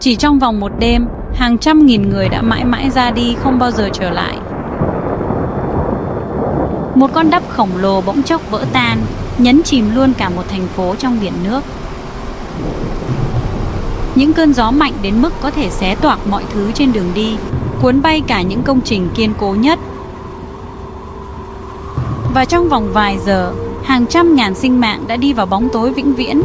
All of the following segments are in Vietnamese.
Chỉ trong vòng một đêm, hàng trăm nghìn người đã mãi mãi ra đi không bao giờ trở lại. Một con đắp khổng lồ bỗng chốc vỡ tan, nhấn chìm luôn cả một thành phố trong biển nước. Những cơn gió mạnh đến mức có thể xé toạc mọi thứ trên đường đi, cuốn bay cả những công trình kiên cố nhất. Và trong vòng vài giờ, hàng trăm ngàn sinh mạng đã đi vào bóng tối vĩnh viễn.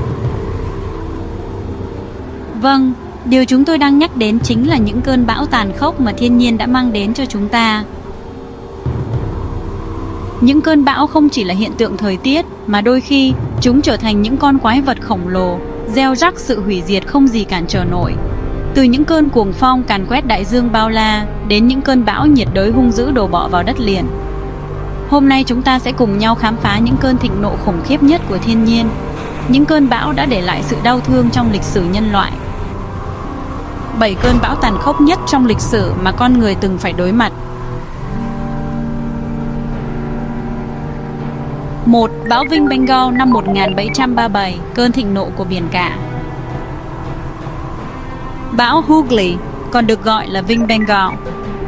Vâng, điều chúng tôi đang nhắc đến chính là những cơn bão tàn khốc mà thiên nhiên đã mang đến cho chúng ta. Những cơn bão không chỉ là hiện tượng thời tiết, mà đôi khi chúng trở thành những con quái vật khổng lồ, gieo rắc sự hủy diệt không gì cản trở nổi. Từ những cơn cuồng phong càn quét đại dương bao la đến những cơn bão nhiệt đới hung dữ đổ bộ vào đất liền. Hôm nay chúng ta sẽ cùng nhau khám phá những cơn thịnh nộ khủng khiếp nhất của thiên nhiên. Những cơn bão đã để lại sự đau thương trong lịch sử nhân loại. 7 cơn bão tàn khốc nhất trong lịch sử mà con người từng phải đối mặt. 1. Bão Vinh Bengal năm 1737, cơn thịnh nộ của biển cả. Bão Hooghly, còn được gọi là Vinh Bengal,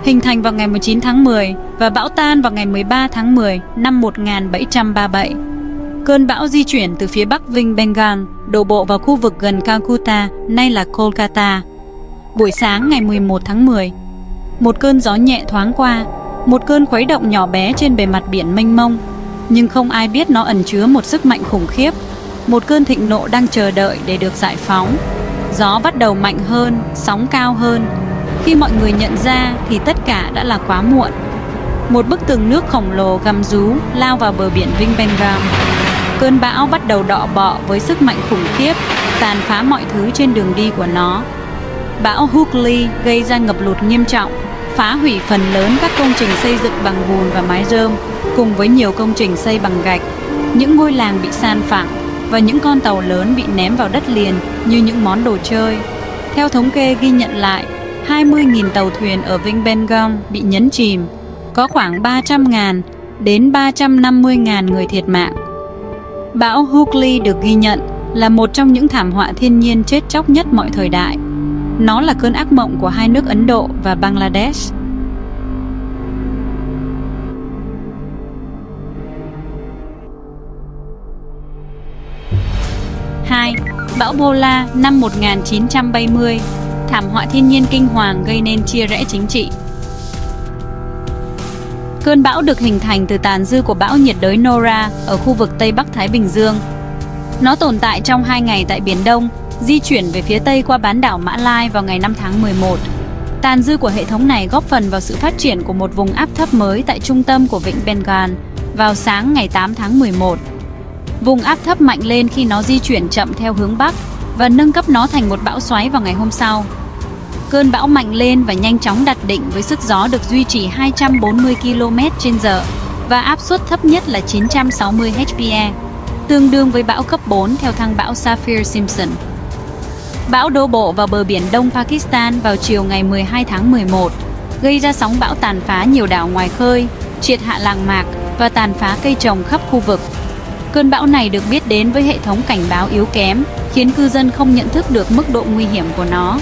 hình thành vào ngày 19 tháng 10 và bão tan vào ngày 13 tháng 10 năm 1737. Cơn bão di chuyển từ phía bắc Vinh Bengal, đổ bộ vào khu vực gần Calcutta, nay là Kolkata. Buổi sáng ngày 11 tháng 10, một cơn gió nhẹ thoáng qua, một cơn khuấy động nhỏ bé trên bề mặt biển mênh mông, nhưng không ai biết nó ẩn chứa một sức mạnh khủng khiếp, một cơn thịnh nộ đang chờ đợi để được giải phóng. Gió bắt đầu mạnh hơn, sóng cao hơn. Khi mọi người nhận ra thì tất cả đã là quá muộn. Một bức tường nước khổng lồ gầm rú lao vào bờ biển Vinh Bengal. Cơn bão bắt đầu đọ bọ với sức mạnh khủng khiếp, tàn phá mọi thứ trên đường đi của nó. Bão Hooghly gây ra ngập lụt nghiêm trọng, phá hủy phần lớn các công trình xây dựng bằng bùn và mái rơm, cùng với nhiều công trình xây bằng gạch. Những ngôi làng bị san phẳng và những con tàu lớn bị ném vào đất liền như những món đồ chơi. Theo thống kê ghi nhận lại, 20.000 tàu thuyền ở Vinh Bengal bị nhấn chìm, có khoảng 300.000 đến 350.000 người thiệt mạng. Bão Hooghly được ghi nhận là một trong những thảm họa thiên nhiên chết chóc nhất mọi thời đại. Nó là cơn ác mộng của hai nước Ấn Độ và Bangladesh. 2. Bão Bola năm 1970, thảm họa thiên nhiên kinh hoàng gây nên chia rẽ chính trị. Cơn bão được hình thành từ tàn dư của bão nhiệt đới Nora ở khu vực Tây Bắc Thái Bình Dương. Nó tồn tại trong 2 ngày tại Biển Đông, di chuyển về phía Tây qua bán đảo Mã Lai vào ngày 5 tháng 11. Tàn dư của hệ thống này góp phần vào sự phát triển của một vùng áp thấp mới tại trung tâm của vịnh Bengal vào sáng ngày 8 tháng 11. Vùng áp thấp mạnh lên khi nó di chuyển chậm theo hướng Bắc và nâng cấp nó thành một bão xoáy vào ngày hôm sau. Cơn bão mạnh lên và nhanh chóng đạt đỉnh với sức gió được duy trì 240 km/h và áp suất thấp nhất là 960 HPA, tương đương với bão cấp 4 theo thang bão Saffir-Simpson. Bão đổ bộ vào bờ biển Đông Pakistan vào chiều ngày 12 tháng 11, gây ra sóng bão tàn phá nhiều đảo ngoài khơi, triệt hạ làng mạc và tàn phá cây trồng khắp khu vực. Cơn bão này được biết đến với hệ thống cảnh báo yếu kém, khiến cư dân không nhận thức được mức độ nguy hiểm của nó.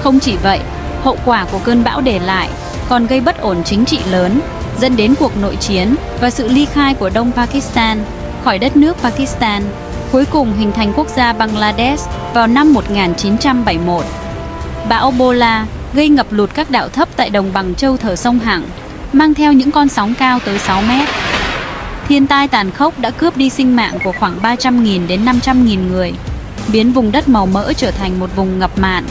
Không chỉ vậy, hậu quả của cơn bão để lại còn gây bất ổn chính trị lớn, dẫn đến cuộc nội chiến và sự ly khai của Đông Pakistan khỏi đất nước Pakistan, cuối cùng hình thành quốc gia Bangladesh vào năm 1971. Bão Bola gây ngập lụt các đảo thấp tại đồng bằng châu thờ sông Hằng, mang theo những con sóng cao tới 6 mét. Thiên tai tàn khốc đã cướp đi sinh mạng của khoảng 300.000 đến 500.000 người, biến vùng đất màu mỡ trở thành một vùng ngập mặn.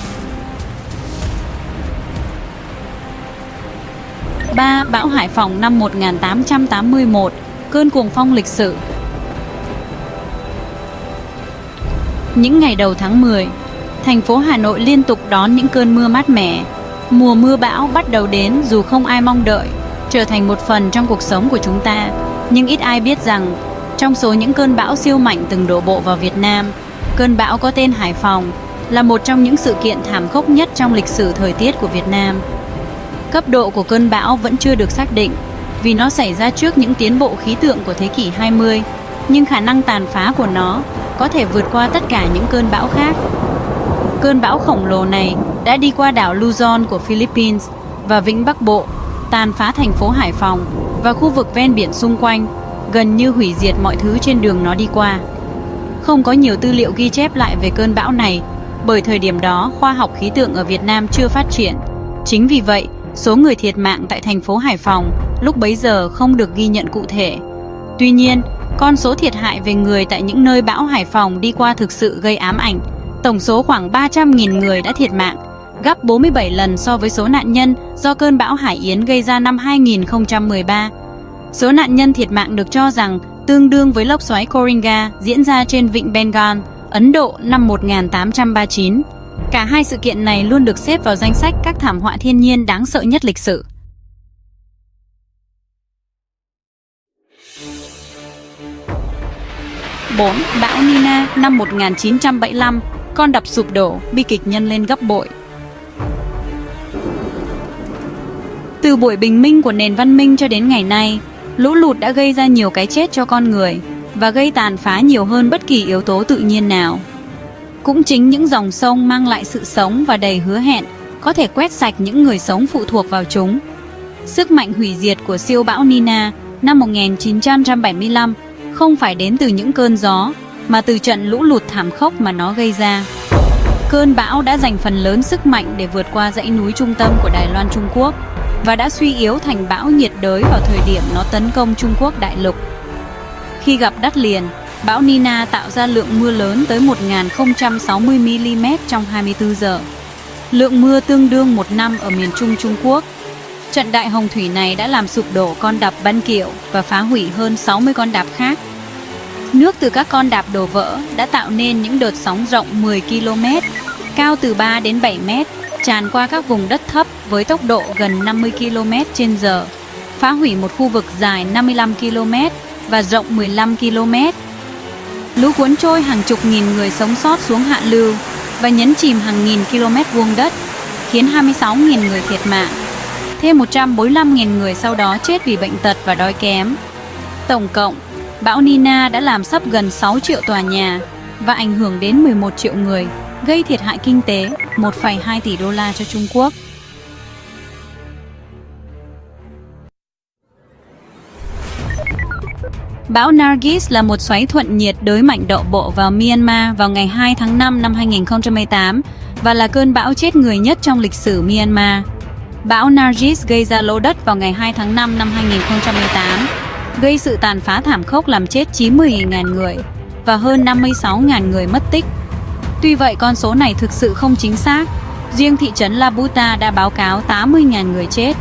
3. Bão Hải Phòng năm 1881, cơn cuồng phong lịch sử. Những ngày đầu tháng 10, thành phố Hà Nội liên tục đón những cơn mưa mát mẻ. Mùa mưa bão bắt đầu đến dù không ai mong đợi, trở thành một phần trong cuộc sống của chúng ta. Nhưng ít ai biết rằng, trong số những cơn bão siêu mạnh từng đổ bộ vào Việt Nam, cơn bão có tên Hải Phòng là một trong những sự kiện thảm khốc nhất trong lịch sử thời tiết của Việt Nam. Cấp độ của cơn bão vẫn chưa được xác định vì nó xảy ra trước những tiến bộ khí tượng của thế kỷ 20, nhưng khả năng tàn phá của nó có thể vượt qua tất cả những cơn bão khác. Cơn bão khổng lồ này đã đi qua đảo Luzon của Philippines và Vịnh Bắc Bộ, tàn phá thành phố Hải Phòng và khu vực ven biển xung quanh, gần như hủy diệt mọi thứ trên đường nó đi qua. Không có nhiều tư liệu ghi chép lại về cơn bão này, bởi thời điểm đó khoa học khí tượng ở Việt Nam chưa phát triển. Chính vì vậy, số người thiệt mạng tại thành phố Hải Phòng lúc bấy giờ không được ghi nhận cụ thể. Tuy nhiên, con số thiệt hại về người tại những nơi bão Hải Phòng đi qua thực sự gây ám ảnh. Tổng số khoảng 300.000 người đã thiệt mạng, gấp 47 lần so với số nạn nhân do cơn bão Hải Yến gây ra năm 2013. Số nạn nhân thiệt mạng được cho rằng tương đương với lốc xoáy Koringa diễn ra trên vịnh Bengal, Ấn Độ năm 1839. Cả hai sự kiện này luôn được xếp vào danh sách các thảm họa thiên nhiên đáng sợ nhất lịch sử. 4. Bão Nina năm 1975, con đập sụp đổ, bi kịch nhân lên gấp bội. Từ buổi bình minh của nền văn minh cho đến ngày nay, lũ lụt đã gây ra nhiều cái chết cho con người và gây tàn phá nhiều hơn bất kỳ yếu tố tự nhiên nào. Cũng chính những dòng sông mang lại sự sống và đầy hứa hẹn có thể quét sạch những người sống phụ thuộc vào chúng. Sức mạnh hủy diệt của siêu bão Nina năm 1975 không phải đến từ những cơn gió, mà từ trận lũ lụt thảm khốc mà nó gây ra. Cơn bão đã dành phần lớn sức mạnh để vượt qua dãy núi trung tâm của Đài Loan Trung Quốc và đã suy yếu thành bão nhiệt đới vào thời điểm nó tấn công Trung Quốc đại lục. Khi gặp đất liền, bão Nina tạo ra lượng mưa lớn tới 1060 mm trong 24 giờ. Lượng mưa tương đương một năm ở miền Trung Trung Quốc. Trận đại hồng thủy này đã làm sụp đổ con đập Ban Kiệu và phá hủy hơn 60 con đập khác. Nước từ các con đập đổ vỡ đã tạo nên những đợt sóng rộng 10 km, cao từ 3 đến 7 mét, tràn qua các vùng đất thấp với tốc độ gần 50 km/h, phá hủy một khu vực dài 55 km và rộng 15 km. Lũ cuốn trôi hàng chục nghìn người sống sót xuống hạ lưu và nhấn chìm hàng nghìn km vuông đất, khiến 26.000 người thiệt mạng. Thêm 145.000 người sau đó chết vì bệnh tật và đói kém. Tổng cộng, bão Nina đã làm sấp gần 6 triệu tòa nhà và ảnh hưởng đến 11 triệu người, gây thiệt hại kinh tế 1,2 tỷ đô la cho Trung Quốc. Bão Nargis là một xoáy thuận nhiệt đới mạnh đổ bộ vào Myanmar vào ngày 2 tháng 5 năm 2018 và là cơn bão chết người nhất trong lịch sử Myanmar. Bão Nargis gây ra lũ đất vào ngày 2 tháng 5 năm 2018, gây sự tàn phá thảm khốc làm chết 90.000 người và hơn 56.000 người mất tích. Tuy vậy, con số này thực sự không chính xác. Riêng thị trấn Labuta đã báo cáo 80.000 người chết.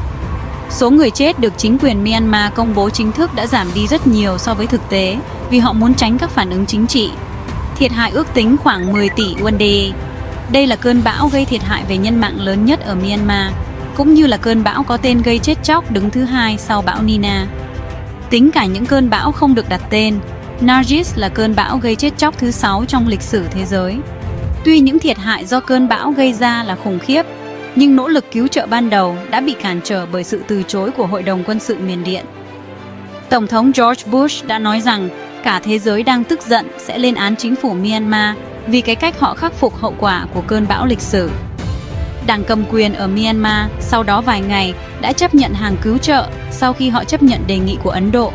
Số người chết được chính quyền Myanmar công bố chính thức đã giảm đi rất nhiều so với thực tế vì họ muốn tránh các phản ứng chính trị. Thiệt hại ước tính khoảng 10 tỷ USD. Đây là cơn bão gây thiệt hại về nhân mạng lớn nhất ở Myanmar, cũng như là cơn bão có tên gây chết chóc đứng thứ hai sau bão Nina. Tính cả những cơn bão không được đặt tên, Nargis là cơn bão gây chết chóc thứ 6 trong lịch sử thế giới. Tuy những thiệt hại do cơn bão gây ra là khủng khiếp, nhưng nỗ lực cứu trợ ban đầu đã bị cản trở bởi sự từ chối của Hội đồng quân sự miền Điện. Tổng thống George Bush đã nói rằng cả thế giới đang tức giận sẽ lên án chính phủ Myanmar vì cái cách họ khắc phục hậu quả của cơn bão lịch sử. Đảng cầm quyền ở Myanmar sau đó vài ngày đã chấp nhận hàng cứu trợ sau khi họ chấp nhận đề nghị của Ấn Độ.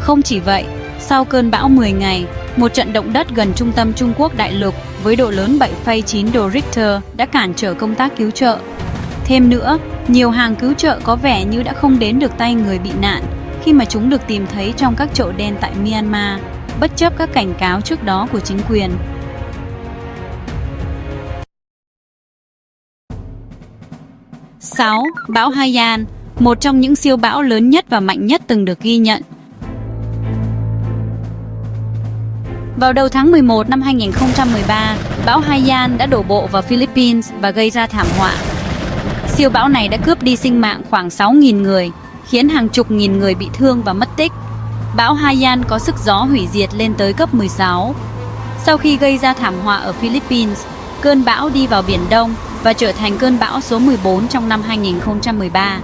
Không chỉ vậy, sau cơn bão 10 ngày, một trận động đất gần trung tâm Trung Quốc đại lục với độ lớn 7,9 độ Richter đã cản trở công tác cứu trợ. Thêm nữa, nhiều hàng cứu trợ có vẻ như đã không đến được tay người bị nạn khi mà chúng được tìm thấy trong các chậu đen tại Myanmar, bất chấp các cảnh cáo trước đó của chính quyền. 6. Bão Haiyan, một trong những siêu bão lớn nhất và mạnh nhất từng được ghi nhận. Vào đầu tháng 11 năm 2013, bão Haiyan đã đổ bộ vào Philippines và gây ra thảm họa. Siêu bão này đã cướp đi sinh mạng khoảng 6.000 người, khiến hàng chục nghìn người bị thương và mất tích. Bão Haiyan có sức gió hủy diệt lên tới cấp 16. Sau khi gây ra thảm họa ở Philippines, cơn bão đi vào Biển Đông và trở thành cơn bão số 14 trong năm 2013.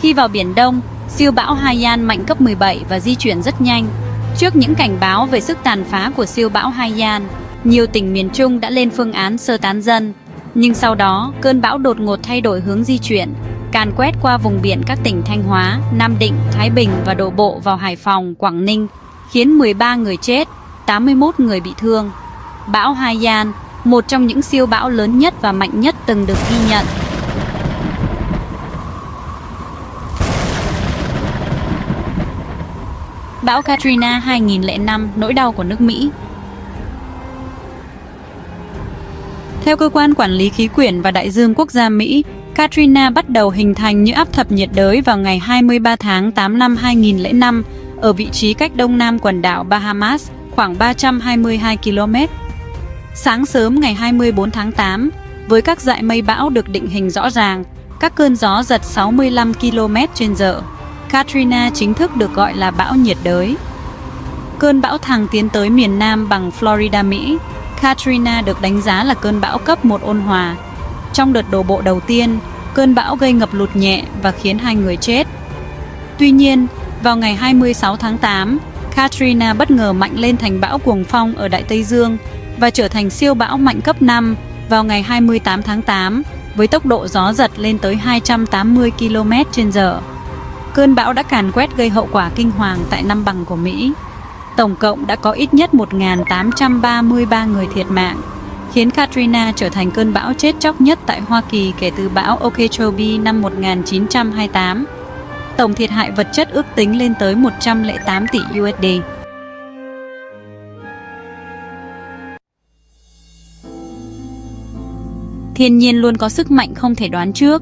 Khi vào Biển Đông, siêu bão Haiyan mạnh cấp 17 và di chuyển rất nhanh. Trước những cảnh báo về sức tàn phá của siêu bão Haiyan, Nhiều tỉnh miền Trung đã lên phương án sơ tán dân, nhưng sau đó cơn bão đột ngột thay đổi hướng di chuyển, càn quét qua vùng biển các tỉnh Thanh Hóa, Nam Định, Thái Bình và đổ bộ vào Hải Phòng, Quảng Ninh, khiến 13 người chết, 81 người bị thương. Bão Haiyan, một trong những siêu bão lớn nhất và mạnh nhất từng được ghi nhận. Bão Katrina 2005, nỗi đau của nước Mỹ. Theo Cơ quan Quản lý Khí quyển và Đại dương Quốc gia Mỹ, Katrina bắt đầu hình thành như áp thấp nhiệt đới vào ngày 23 tháng 8 năm 2005 ở vị trí cách đông nam quần đảo Bahamas khoảng 322 km. Sáng sớm ngày 24 tháng 8, với các dải mây bão được định hình rõ ràng, các cơn gió giật 65 km/h, Katrina chính thức được gọi là bão nhiệt đới. Cơn bão thẳng tiến tới miền Nam bằng Florida, Mỹ. Katrina được đánh giá là cơn bão cấp 1 ôn hòa. Trong đợt đổ bộ đầu tiên, cơn bão gây ngập lụt nhẹ và khiến 2 người chết. Tuy nhiên, vào ngày 26 tháng 8, Katrina bất ngờ mạnh lên thành bão cuồng phong ở Đại Tây Dương và trở thành siêu bão mạnh cấp 5 vào ngày 28 tháng 8 với tốc độ gió giật lên tới 280 km/h. Cơn bão đã càn quét gây hậu quả kinh hoàng tại 5 bang của Mỹ. Tổng cộng đã có ít nhất 1.833 người thiệt mạng, khiến Katrina trở thành cơn bão chết chóc nhất tại Hoa Kỳ kể từ bão Okeechobee năm 1928. Tổng thiệt hại vật chất ước tính lên tới 108 tỷ USD. Thiên nhiên luôn có sức mạnh không thể đoán trước.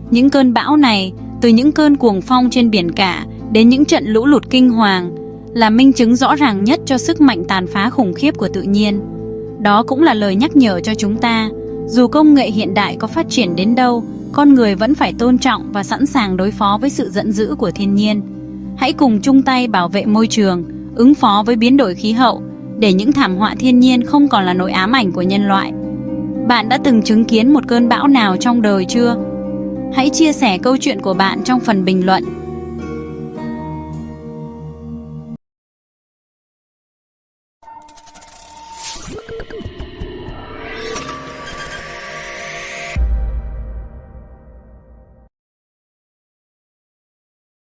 Những cơn bão này, từ những cơn cuồng phong trên biển cả đến những trận lũ lụt kinh hoàng, là minh chứng rõ ràng nhất cho sức mạnh tàn phá khủng khiếp của tự nhiên. Đó cũng là lời nhắc nhở cho chúng ta, dù công nghệ hiện đại có phát triển đến đâu, con người vẫn phải tôn trọng và sẵn sàng đối phó với sự giận dữ của thiên nhiên. Hãy cùng chung tay bảo vệ môi trường, ứng phó với biến đổi khí hậu, để những thảm họa thiên nhiên không còn là nỗi ám ảnh của nhân loại. Bạn đã từng chứng kiến một cơn bão nào trong đời chưa? Hãy chia sẻ câu chuyện của bạn trong phần bình luận.